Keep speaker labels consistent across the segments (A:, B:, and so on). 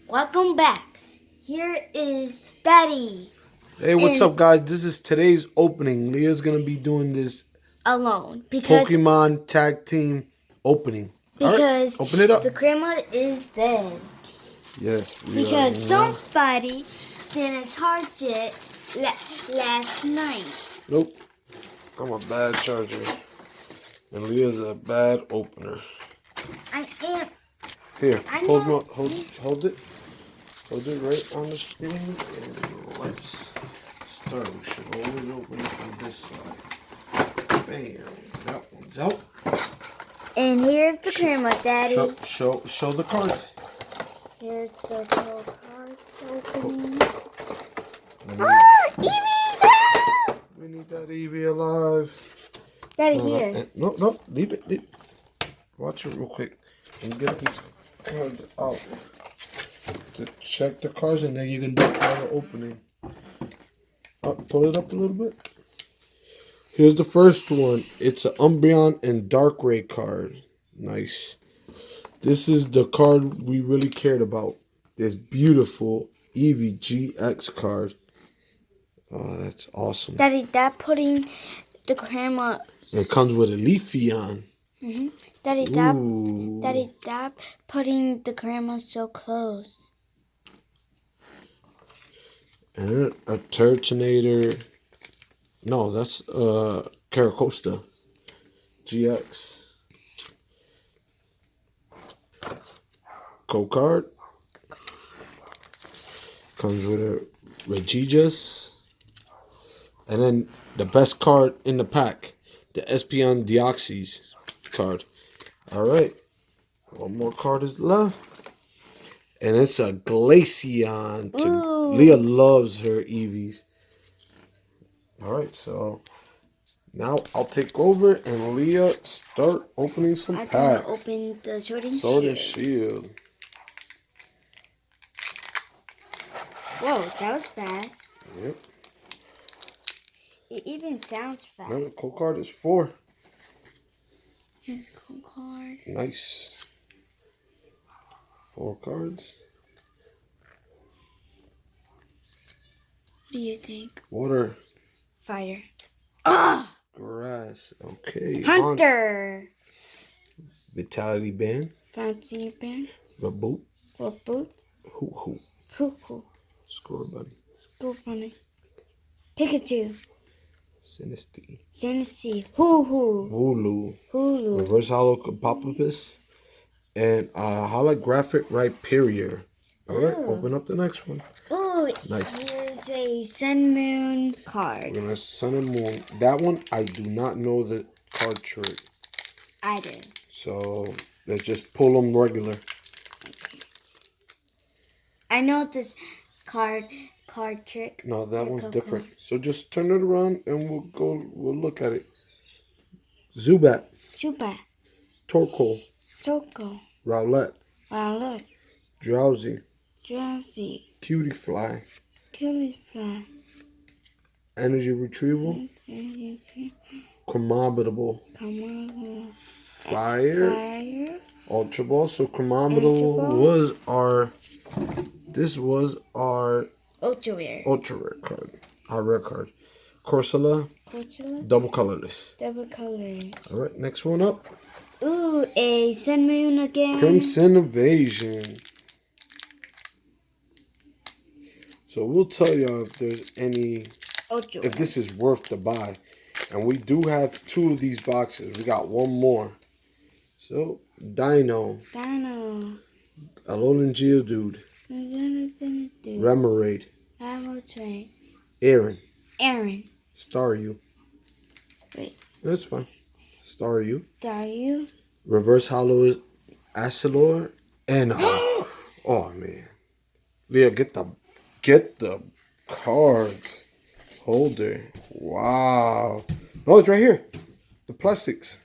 A: Welcome back. Here is Daddy.
B: Hey, what's up, guys? This is today's opening. Leah's gonna be doing this
A: Alone because
B: Pokemon Tag Team opening.
A: because
B: All right, open it up.
A: the grandma is dead.
B: Yes,
A: Because somebody didn't charge it last night.
B: Nope, I'm a bad charger, and Leah's a bad opener.
A: I am.
B: Here, hold it right on the screen, and let's start. We should always open it from this side. Bam, that one's out.
A: And here's the grandma, Daddy.
B: Show the cards.
A: Here's the cards opening. Eevee!
B: We need that Eevee alive.
A: Daddy, here.
B: No, leave it. Watch it real quick and get these cards out. To check the cards, and then you can do all the opening. Pull it up a little bit. Here's the first one. It's an Umbreon and Darkrai card. Nice. This is the card we really cared about. This beautiful Eevee GX card. Oh, that's awesome.
A: Daddy, that putting the grandma.
B: It comes with a Leafeon.
A: Daddy, that putting the grandma so close.
B: And a Turtonator. No, that's Caracosta GX. Code card. Comes with a Regigigas. And then the best card in the pack, the Espeon Deoxys card. Alright. One more card is left. And it's a Glaceon. Leah loves her Eevees. Alright, so now I'll take over and Leah start opening some packs.
A: I'm gonna open the Sword and Shield. Whoa, that was fast.
B: Yep.
A: It even sounds fast.
B: Remember, the code card is 4.
A: Here's a code card.
B: Nice. 4 cards.
A: What do you think?
B: Water.
A: Fire.
B: Grass. Okay.
A: Hunter.
B: Vitality Band.
A: Fancy Band.
B: Reboot.
A: Hoo.
B: Score Buddy.
A: Score Bunny. Pikachu.
B: Sinistea.
A: Hoo.
B: Hulu. Reverse Hollow Papapus. And holographic Rhyperior. Alright, open up the next one.
A: Ooh,
B: nice.
A: Here's a Sun Moon card.
B: We're gonna Sun and Moon. That one, I do not know the card trick.
A: I do.
B: So, let's just pull them regular.
A: Okay. I know this card trick.
B: No, that one's different. So just turn it around and we'll look at it. Zubat. Torkoal. Rowlet. Drowsy. Cutie Fly. Energy Retrieval. Chromobatable. Fire. Ultra Ball. So Chromobatable was our... This was our... Ultra rare card. Our rare card. Corsola. Double colorless. Alright, next one up.
A: Ooh, a Sun Moon again.
B: Crimson Invasion. So we'll tell y'all if there's any... if this is worth the buy. And we do have 2 of these boxes. We got 1 more. So, Dino. Alolan Geodude. Remoraid. Aaron. Staryu.
A: Wait.
B: That's fine. Staryu.
A: Staryu.
B: Reverse Hollow is Acelor. And oh man. Leah, get the cards. Holder. Wow. No, it's right here. The plastics.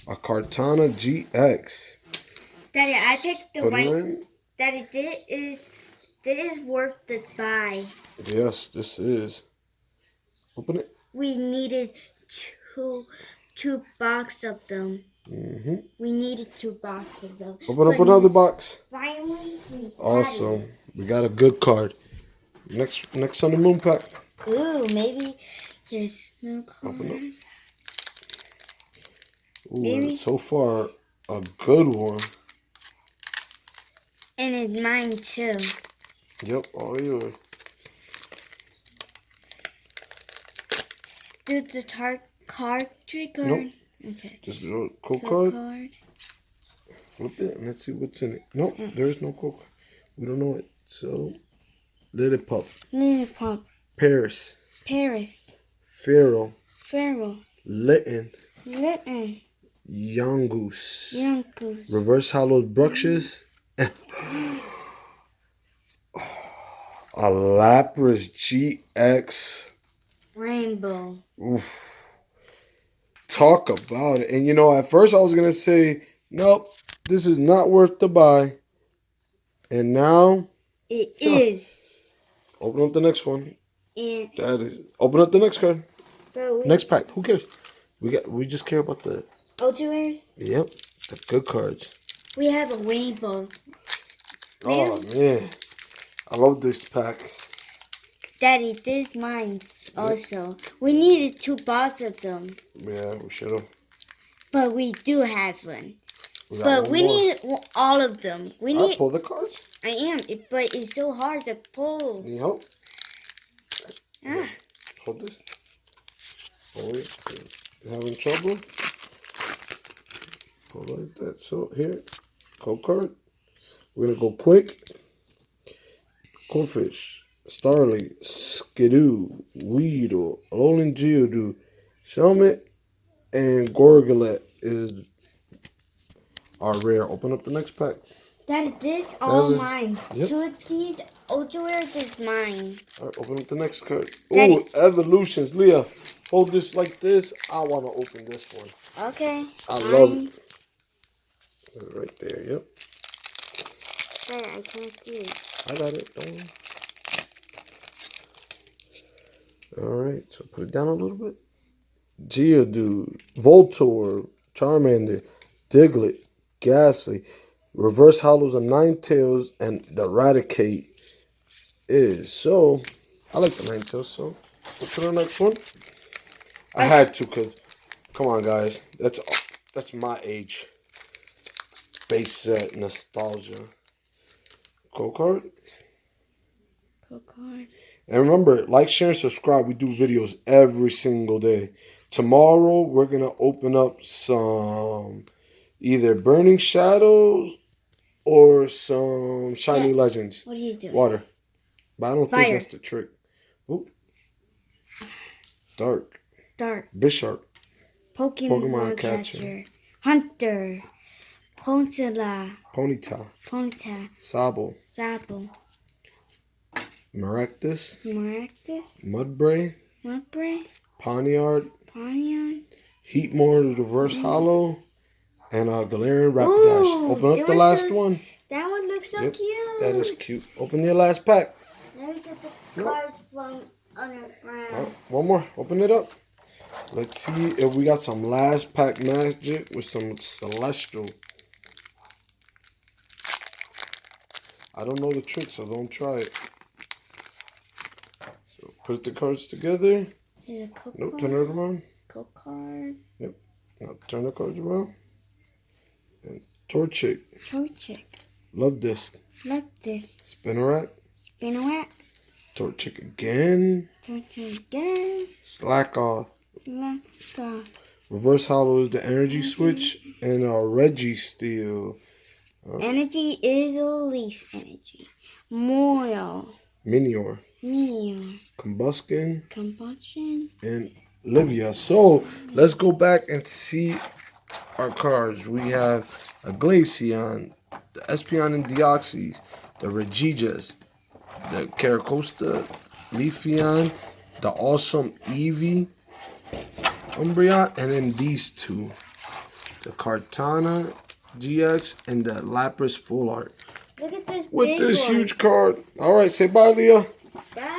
B: A Kartana GX.
A: Daddy, I picked the white. Daddy, this is worth the buy.
B: Yes, this is. Open it.
A: We needed two boxes of them.
B: Mm-hmm.
A: We needed 2 boxes of them.
B: Open up another box.
A: Finally, we
B: awesome. We got a good card. Next on the moon pack.
A: Ooh, maybe there's no
B: Open up.
A: card.
B: Ooh,
A: Maybe.
B: so far a good one.
A: And it's mine too.
B: Yep, all yours.
A: Do the card trigger?
B: Nope.
A: Okay.
B: Just a code
A: Code
B: card. Flip it and let's see what's in it. Nope, there is no code card. We don't know it. So, Little Pup.
A: Little Pop.
B: Paris. Pharaoh.
A: Pharaoh.
B: Litten.
A: Litten.
B: Young Goose.
A: Reverse
B: Hollowed Bruxish. A Lapras GX.
A: Rainbow.
B: Oof. Talk about it. And you know, at first I was going to say, nope, this is not worth the buy. And now
A: it is.
B: Open up the next one.
A: And
B: That is. Open up the next card. Next pack. Who cares? We just care about the
A: Ultrawares?
B: Yep. The good cards.
A: We have a rainbow.
B: Oh man. I love these packs.
A: Daddy, this is mine also. We needed 2 boxes of them.
B: Yeah, we should have.
A: But we do have one.
B: But
A: we need all of them.
B: I'll pull the cards.
A: I am, but it's so hard to pull.
B: Need help?
A: Ah.
B: Hold this. Oh wait. You having trouble? Pull like that. So here. Code card. We're gonna go quick. Goldfish. Starly, Skidoo, Weedle, Alolan Geodude, Shelmet, and Gorgolet is our rare. Open up the next pack.
A: Daddy, this all mine.
B: Yep.
A: 2 of these Ultrawares is mine.
B: All right, open up the next card.
A: Daddy.
B: Ooh, Evolutions. Leah, hold this like this. I want to open this one.
A: Okay.
B: I love it. Right there, yep.
A: Daddy, I can't see it.
B: I got it. Don't worry. Alright, so put it down a little bit. Geodude, Voltorb, Charmander, Diglett, Ghastly, Reverse Hollows of Ninetales, and the Eradicate is. So, I like the Ninetales, so let's put on the next one. I had to, because, come on guys, that's my age. Base set nostalgia. Code card.
A: Code card.
B: And remember, like, share, and subscribe. We do videos every single day. Tomorrow, we're going to open up some either Burning Shadows or some Shiny Legends.
A: What are you doing?
B: Water. But I don't
A: Fire.
B: think that's the trick. Ooh. Dark. Bisharp.
A: Pokemon Catcher. Hunter. Ponyta.
B: Sabo. Maractus. Mudbray. Pawniard. Heatmore Reverse Hollow. And Galarian Rapidash. Open up the last one.
A: That one looks so cute.
B: That is cute. Open your last pack.
A: Let me get the card from underground.
B: One more. Open it up. Let's see if we got some last pack magic with some Celestial. I don't know the trick, so don't try it. So put the cards together. Nope, turn it around.
A: Code card.
B: Yep. Now turn the cards around. And Torchic. Love Disc. Spinarak. Torchic again. Slack Off. Reverse Hollow is the energy switch. And Reggie Steel.
A: Energy is a leaf energy. Minior.
B: Combustion. And Livia. So let's go back and see our cards. We have a Glaceon, the Espeon and Deoxys, the Regigigas, the Caracosta, Leafeon, the awesome Eevee, Umbreon, and then these two, the Kartana GX and the Lapras Full Art.
A: Look at this
B: with this huge card. All right, say bye, Leah.
A: Bye.